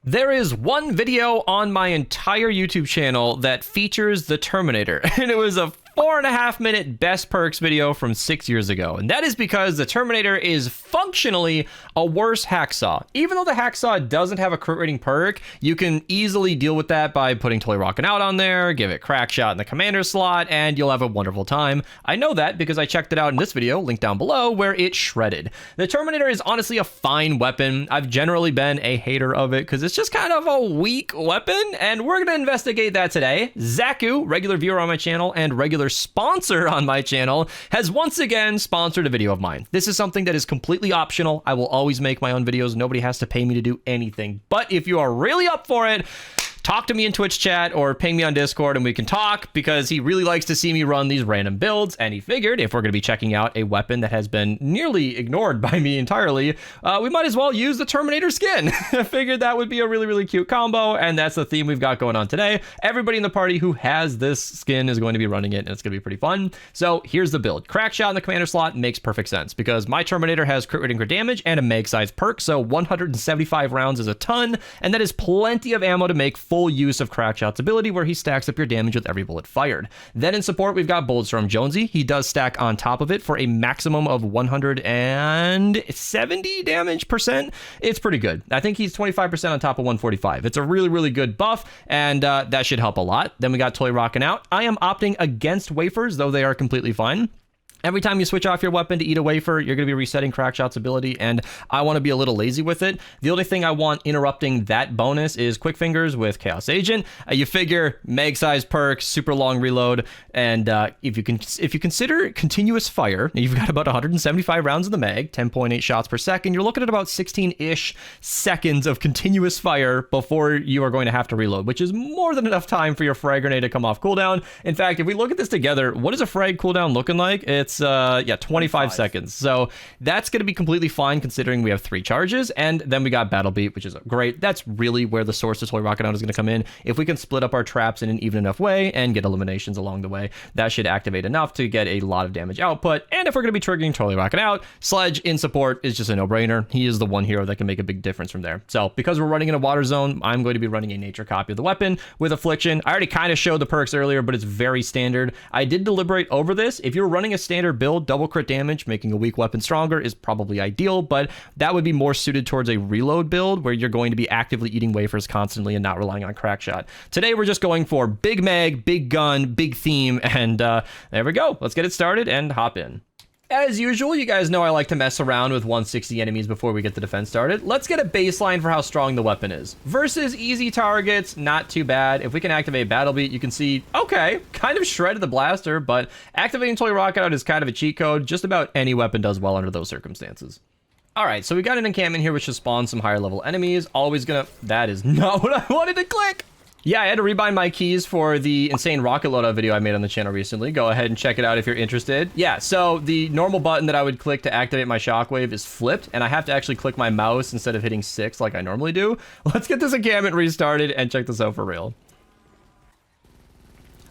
There is one video on my entire YouTube channel that features the Terminator, and it was a 4.5-minute best perks video from 6 years ago. And that is because the Terminator is functionally a worse hacksaw. Even though the hacksaw doesn't have a crit rating perk, you can easily deal with that by putting Totally Rockin' Out on there, give it crack shot in the commander slot, and you'll have a wonderful time. I know that because I checked it out in this video, link down below, where it shredded. The Terminator is honestly a fine weapon. I've generally been a hater of it because it's just kind of a weak weapon, and we're going to investigate that today. Zaku, regular viewer on my channel and regular sponsor on my channel, has once again sponsored a video of mine. This is something that is completely optional. I will always make my own videos. Nobody has to pay me to do anything. But if you are really up for it, talk to me in Twitch chat or ping me on Discord and we can talk, because he really likes to see me run these random builds, and he figured if we're going to be checking out a weapon that has been nearly ignored by me entirely, we might as well use the Terminator skin. I figured that would be a really cute combo, and that's the theme we've got going on today. Everybody in the party who has this skin is going to be running it, and it's going to be pretty fun. So here's the build. Crack shot in the commander slot makes perfect sense because my Terminator has crit rating for damage and a mag size perk, so 175 rounds is a ton, and that is plenty of ammo to make full use of Crackshot's ability, where he stacks up your damage with every bullet fired. Then in support, we've got Bulletstorm Jonesy. He does stack on top of it for a maximum of 170 damage percent. It's pretty good. I think he's 25% on top of 145. It's a really good buff, and that should help a lot. Then we got Totally Rockin' Out. I am opting against wafers, though they are completely fine. Every time you switch off your weapon to eat a wafer, you're going to be resetting Crackshot's ability, and I want to be a little lazy with it. The only thing I want interrupting that bonus is Quick Fingers with Chaos Agent. You figure mag size perk, super long reload, and if you consider continuous fire, you've got about 175 rounds in the mag, 10.8 shots per second. You're looking at about 16-ish seconds of continuous fire before you are going to have to reload, which is more than enough time for your frag grenade to come off cooldown. In fact, if we look at this together, what is a frag cooldown looking like? It's 25 seconds. So that's going to be completely fine considering we have 3 charges. And then we got Battle Beat, which is great. That's really where the source of Totally Rockin' Out is going to come in. If we can split up our traps in an even enough way and get eliminations along the way, that should activate enough to get a lot of damage output. And if we're going to be triggering Totally Rockin' Out, Sledge in support is just a no-brainer. He is the one hero that can make a big difference from there. So because we're running in a water zone, I'm going to be running a nature copy of the weapon with Affliction. I already kind of showed the perks earlier, but it's very standard. I did deliberate over this. If you're running a standard build, double crit damage, making a weak weapon stronger is probably ideal, but that would be more suited towards a reload build where you're going to be actively eating wafers constantly and not relying on crack shot. Today we're just going for big mag, big gun, big theme, and there we go. Let's get it started and hop in. As usual, you guys know I like to mess around with 160 enemies before we get the defense started. Let's get a baseline for how strong the weapon is. Versus easy targets, not too bad. If we can activate Battle Beat, you can see, okay, kind of shredded the blaster, but activating Totally Rockin' Out is kind of a cheat code. Just about any weapon does well under those circumstances. Alright, so we got an encampment here which should spawn some higher level enemies. Always gonna... That is not what I wanted to click! Yeah, I had to rebind my keys for the insane rocket loadout video I made on the channel recently. Go ahead and check it out if you're interested. Yeah, so the normal button that I would click to activate my shockwave is flipped, and I have to actually click my mouse instead of hitting 6 like I normally do. Let's get this encampment restarted and check this out for real.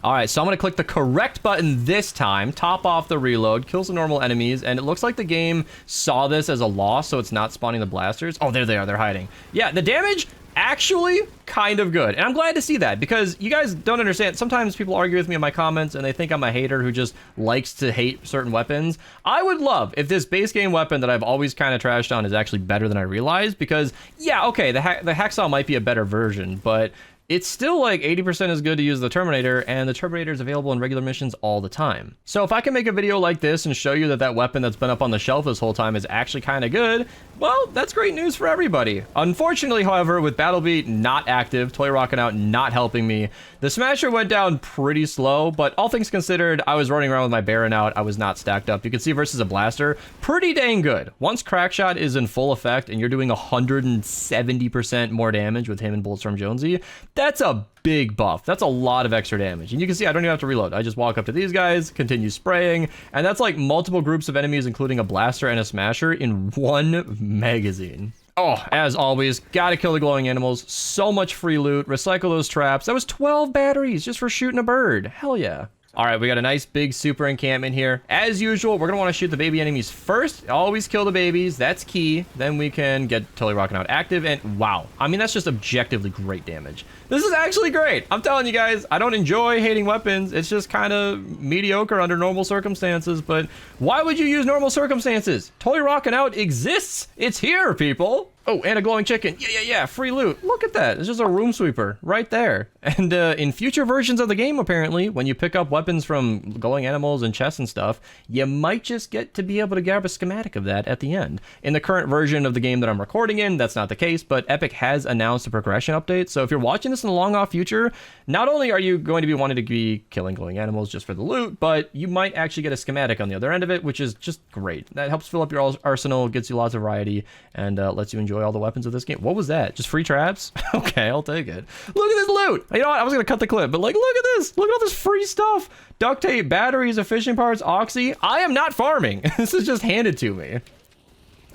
Alright, so I'm going to click the correct button this time, top off the reload, kill some normal enemies, and it looks like the game saw this as a loss, so it's not spawning the blasters. Oh, there they are, they're hiding. Yeah, the damage... actually kind of good, and I'm glad to see that, because you guys don't understand. Sometimes people argue with me in my comments and they think I'm a hater who just likes to hate certain weapons. I would love if this base game weapon that I've always kind of trashed on is actually better than I realized, because yeah, okay, the hacksaw might be a better version, but it's still like 80% as good to use the Terminator, and the Terminator is available in regular missions all the time. So if I can make a video like this and show you that that weapon that's been up on the shelf this whole time is actually kind of good, well, that's great news for everybody. Unfortunately, however, with Battle Beat not active, Totally Rockin' Out not helping me, the Smasher went down pretty slow, but all things considered, I was running around with my Baron out. I was not stacked up. You can see versus a blaster, pretty dang good. Once Crackshot is in full effect and you're doing 170% more damage with him and Bulletstorm Jonesy, that's a big buff. That's a lot of extra damage. And you can see I don't even have to reload. I just walk up to these guys, continue spraying, and that's like multiple groups of enemies, including a blaster and a smasher in one magazine. Oh, as always, gotta kill the glowing animals. So much free loot. Recycle those traps. That was 12 batteries just for shooting a bird. Hell yeah. All right, we got a nice big super encampment here. As usual, we're going to want to shoot the baby enemies first. Always kill the babies. That's key. Then we can get Totally Rocking Out active. And wow, I mean, that's just objectively great damage. This is actually great. I'm telling you guys, I don't enjoy hating weapons. It's just kind of mediocre under normal circumstances. But why would you use normal circumstances? Totally Rocking Out exists. It's here, people. Oh, and a glowing chicken. Yeah. Free loot. Look at that. It's just a room sweeper right there. And in future versions of the game, apparently, when you pick up weapons from glowing animals and chests and stuff, you might just get to be able to grab a schematic of that at the end. In the current version of the game that I'm recording in, that's not the case, but Epic has announced a progression update. So if you're watching this in the long off future, not only are you going to be wanting to be killing glowing animals just for the loot, but you might actually get a schematic on the other end of it, which is just great. That helps fill up your arsenal, gets you lots of variety, and lets you enjoy all the weapons of this game. What was that? Just free traps? Okay, I'll take it. Look at this loot. You know what? I was gonna cut the clip, but like, look at this. Look at all this free stuff. Duct tape, batteries, efficient parts, oxy. I am not farming. This is just handed to me.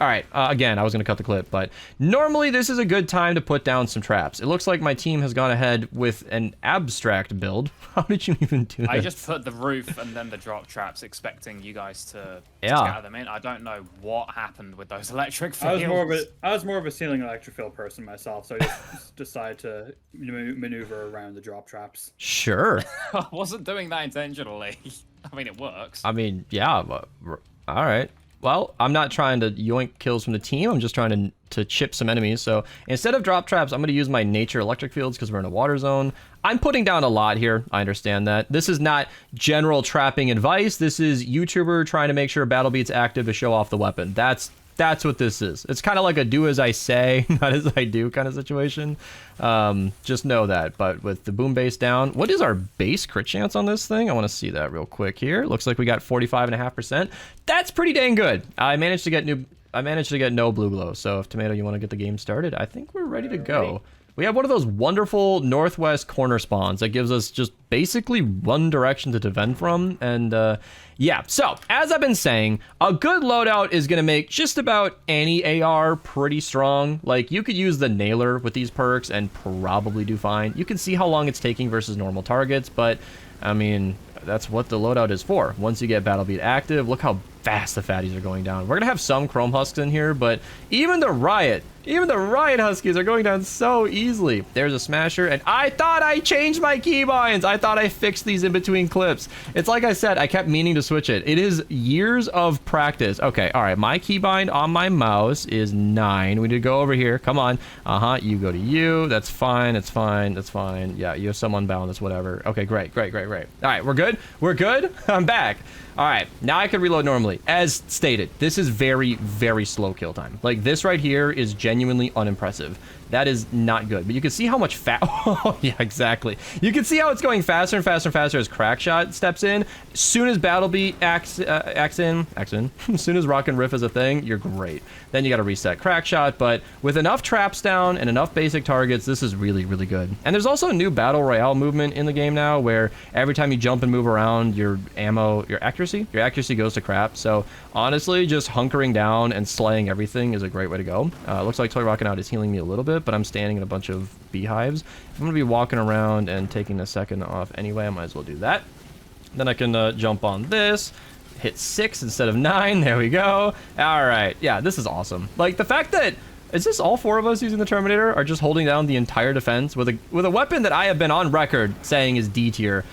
All right, again, I was going to cut the clip, but normally this is a good time to put down some traps. It looks like my team has gone ahead with an abstract build. How did you even do that? I just put the roof and then the drop traps, expecting you guys to scatter them in. I don't know what happened with those electric fields. I was more of a ceiling electric field person myself, so I just decided to maneuver around the drop traps. Sure. I wasn't doing that intentionally. I mean, it works. I mean, yeah, but all right. Well, I'm not trying to yoink kills from the team. I'm just trying to chip some enemies. So instead of drop traps, I'm going to use my nature electric fields because we're in a water zone. I'm putting down a lot here. I understand that. This is not general trapping advice. This is YouTuber trying to make sure Battle Beat's active to show off the weapon. That's what this is. It's kind of like a do as I say, not as I do kind of situation. Just know that. But with the boom base down, what is our base crit chance on this thing? I want to see that real quick here. Looks like we got 45.5%. That's pretty dang good. I managed to get no blue glow. So if Tomato, you want to get the game started, I think we're ready to go. We have one of those wonderful northwest corner spawns that gives us just basically one direction to defend from. And yeah, so as I've been saying, a good loadout is going to make just about any AR pretty strong. Like, you could use the nailer with these perks and probably do fine. You can see how long it's taking versus normal targets, but I mean, that's what the loadout is for. Once you get Battle Beat active, look how fast the fatties are going down. We're gonna have some chrome husks in here, but even the riot huskies are going down so easily. There's a smasher, and I thought I changed my keybinds. I thought I fixed these in between clips. It's like I said, I kept meaning to switch it. It is years of practice. Okay, all right, my keybind on my mouse is 9. We need to go over here. Come on. You go to you. That's fine. It's fine. That's fine. Yeah, you have some unbound. That's whatever. Okay, great. All right, we're good. I'm back. All right, now I can reload normally. As stated, this is very, very slow kill time. Like, this right here is genuinely unimpressive. That is not good, but you can see how much oh, yeah, exactly. You can see how it's going faster and faster and faster as Crackshot steps in. As soon as Battle Beat acts in. As soon as Rock and Riff is a thing, you're great. Then you got to reset Crackshot, but with enough traps down and enough basic targets, this is really, really good. And there's also a new Battle Royale movement in the game now, where every time you jump and move around, your accuracy goes to crap. So honestly, just hunkering down and slaying everything is a great way to go. Looks like Toy Rockin' Out is healing me a little bit, but I'm standing in a bunch of beehives. If I'm gonna be walking around and taking a second off anyway, I might as well do that. Then I can jump on this, hit 6 instead of 9. There we go. All right, yeah, this is awesome. Like, the fact that is this all 4 of us using the Terminator are just holding down the entire defense with a weapon that I have been on record saying is D tier.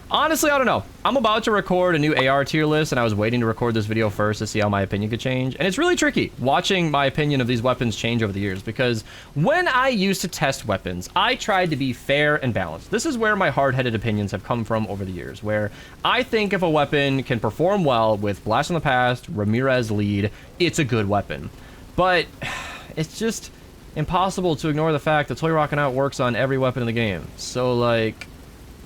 Honestly, I don't know. I'm about to record a new AR tier list, and I was waiting to record this video first to see how my opinion could change. And it's really tricky watching my opinion of these weapons change over the years, because when I used to test weapons, I tried to be fair and balanced. This is where my hard-headed opinions have come from over the years, where I think if a weapon can perform well with Blast from the Past, Ramirez lead, it's a good weapon. But it's just impossible to ignore the fact that Toy Rockin' Out works on every weapon in the game. So, like,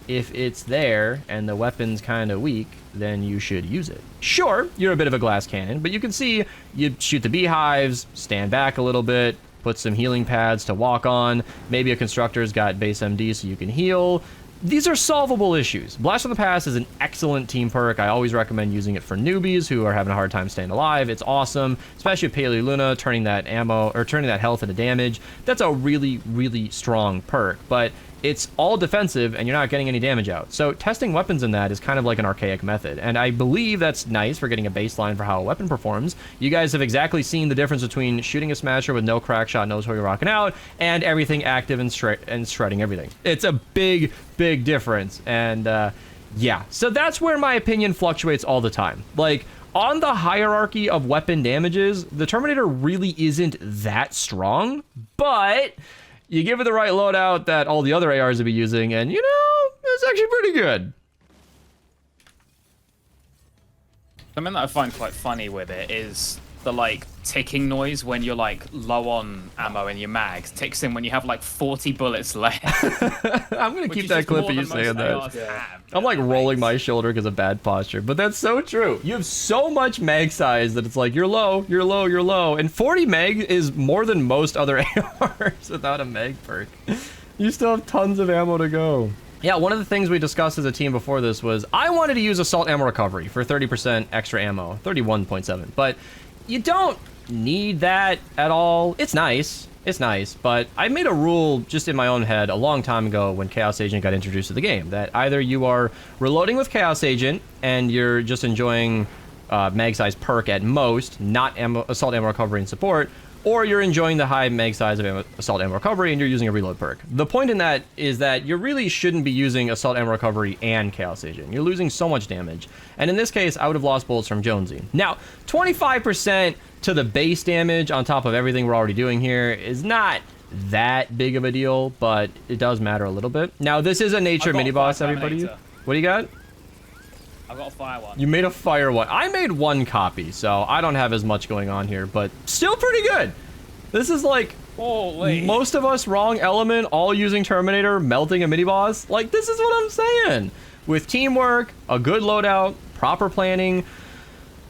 if it's there and the weapon's kind of weak, then you should use it. Sure, you're a bit of a glass cannon, but you can see you shoot the beehives, stand back a little bit, put some healing pads to walk on. Maybe a constructor's got base MD so you can heal. these are solvable issues. Blast from the Past is an excellent team perk. I always recommend using it for newbies who are having a hard time staying alive. It's awesome, especially with Paleo Luna, turning that ammo or turning that health into damage. That's a really, really strong perk, but it's all defensive and you're not getting any damage out. So testing weapons in that is kind of like an archaic method. And I believe that's nice for getting a baseline for how a weapon performs. You guys have exactly seen the difference between shooting a smasher with no crack shot, no toy rocking out, and everything active and shredding everything. It's a big, big difference. And yeah, so that's where my opinion fluctuates all the time. Like, on the hierarchy of weapon damages, the Terminator really isn't that strong, but you give it the right loadout that all the other ARs will be using, and, you know, it's actually pretty good. Something that I find quite funny with it is the, like, ticking noise when you're, like, low on ammo in your mags. Ticks in when you have, like, 40 bullets left. I'm going to keep that clip of you saying that. Yeah. I'm, like, rolling my shoulder because of bad posture, but that's so true. You have so much mag size that it's like, you're low, you're low, you're low. And 40 meg is more than most other ARs without a meg perk. You still have tons of ammo to go. Yeah, one of the things we discussed as a team before this was I wanted to use assault ammo recovery for 30% extra ammo, 31.7, but you don't need that at all. It's nice, but I made a rule just in my own head a long time ago when Chaos Agent got introduced to the game that either you are reloading with Chaos Agent and you're just enjoying mag size perk at most, not assault ammo recovery and support, or you're enjoying the high mag size of assault ammo recovery and you're using a reload perk. The point in that is that you really shouldn't be using assault ammo recovery and Chaos Agent. You're losing so much damage. And in this case, I would have lost bullets from Jonesy. Now, 25% to the base damage on top of everything we're already doing here is not that big of a deal, but it does matter a little bit. Now, this is a nature mini boss, everybody. What do you got? I got a fire one. You made a fire one. I made one copy, so I don't have as much going on here, but still pretty good. This is like holy. Most of us wrong element, all using Terminator, melting a mini boss. Like, this is what I'm saying. With teamwork, a good loadout, proper planning,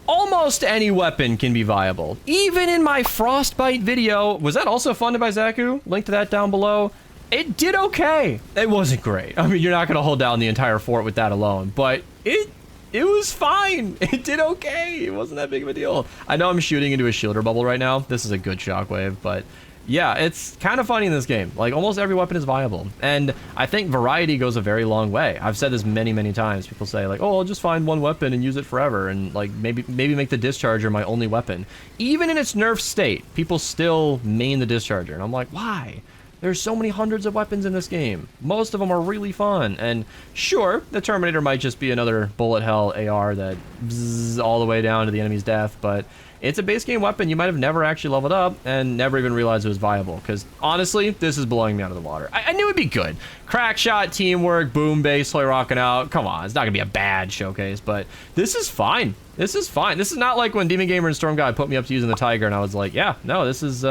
almost any weapon can be viable. Even in my Frostbite video, was that also funded by Zaku? Link to that down below. It did okay. It wasn't great. I mean, you're not going to hold down the entire fort with that alone, but it was fine. It did okay. It wasn't that big of a deal. I know I'm shooting into a shielder bubble right now. This is a good shockwave, but yeah, it's kind of funny in this game. Like, almost every weapon is viable. And I think variety goes a very long way. I've said this many, many times. People say, like, oh, I'll just find one weapon and use it forever. And, like, maybe make the discharger my only weapon. Even in its nerf state, people still main the discharger. And I'm like, why? There's so many hundreds of weapons in this game. Most of them are really fun. And sure, the Terminator might just be another bullet hell AR that bzzz all the way down to the enemy's death, but it's a base game weapon you might have never actually leveled up and never even realized it was viable, because honestly, this is blowing me out of the water. I knew it'd be good. Crack shot, teamwork, boom, base, toy rocking out. Come on, it's not gonna be a bad showcase, but this is fine. This is fine. This is not like when Demon Gamer and Storm God put me up to using the Tiger and I was like, yeah, no, this is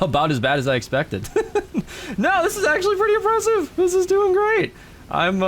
about as bad as I expected. No, this is actually pretty impressive. This is doing great. I'm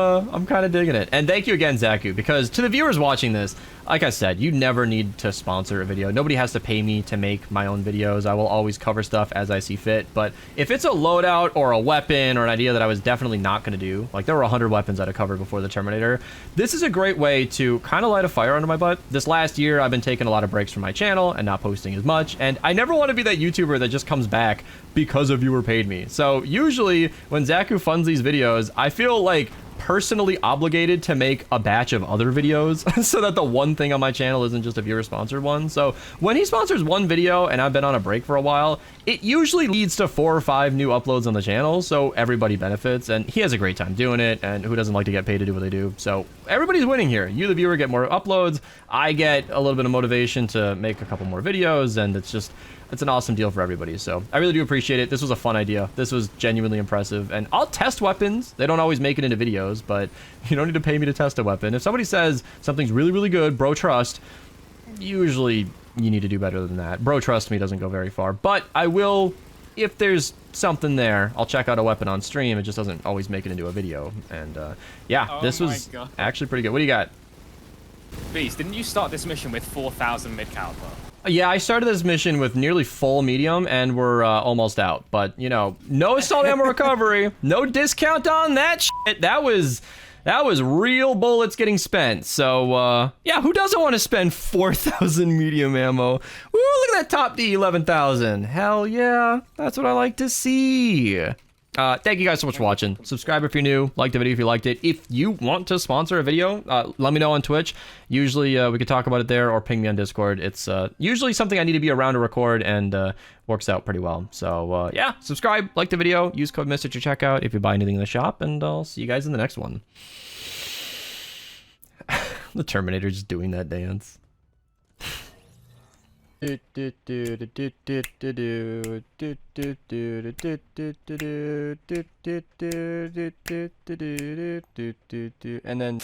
kind of digging it. And thank you again, Zaku, because to the viewers watching this, like I said, you never need to sponsor a video. Nobody has to pay me to make my own videos. I will always cover stuff as I see fit. But if it's a loadout or a weapon or an idea that I was definitely not going to do, like there were 100 weapons that I covered before the Terminator, this is a great way to kind of light a fire under my butt. This last year, I've been taking a lot of breaks from my channel and not posting as much. And I never want to be that YouTuber that just comes back because a viewer paid me. So usually when Zaku funds these videos, I feel like personally obligated to make a batch of other videos so that the one thing on my channel isn't just a viewer sponsored one. So when he sponsors one video and I've been on a break for a while, it usually leads to 4 or 5 new uploads on the channel, so everybody benefits, and he has a great time doing it, and who doesn't like to get paid to do what they do? So everybody's winning here. You, the viewer, get more uploads, I get a little bit of motivation to make a couple more videos, and it's an awesome deal for everybody. So I really do appreciate it. This was a fun idea. This was genuinely impressive. And I'll test weapons. They don't always make it into videos, but you don't need to pay me to test a weapon. If somebody says something's really, really good, bro, trust, usually you need to do better than that. Bro, trust me doesn't go very far. But I will, if there's something there, I'll check out a weapon on stream. It just doesn't always make it into a video. And yeah, this was actually pretty good. What do you got? Beast, didn't you start this mission with 4,000 mid caliber? Yeah, I started this mission with nearly full medium, and we're almost out. But, you know, no assault ammo recovery, no discount on that shit. That was real bullets getting spent. So, yeah, who doesn't want to spend 4,000 medium ammo? Woo, look at that top D, 11,000. Hell yeah, that's what I like to see. Thank you guys so much for watching. Subscribe if you're new. Like the video if you liked it. If you want to sponsor a video, let me know on Twitch. Usually we could talk about it there, or ping me on Discord. It's usually something I need to be around to record, and works out pretty well. So yeah, subscribe, like the video, use code Mista at your checkout if you buy anything in the shop, and I'll see you guys in the next one. The Terminator's doing that dance. And then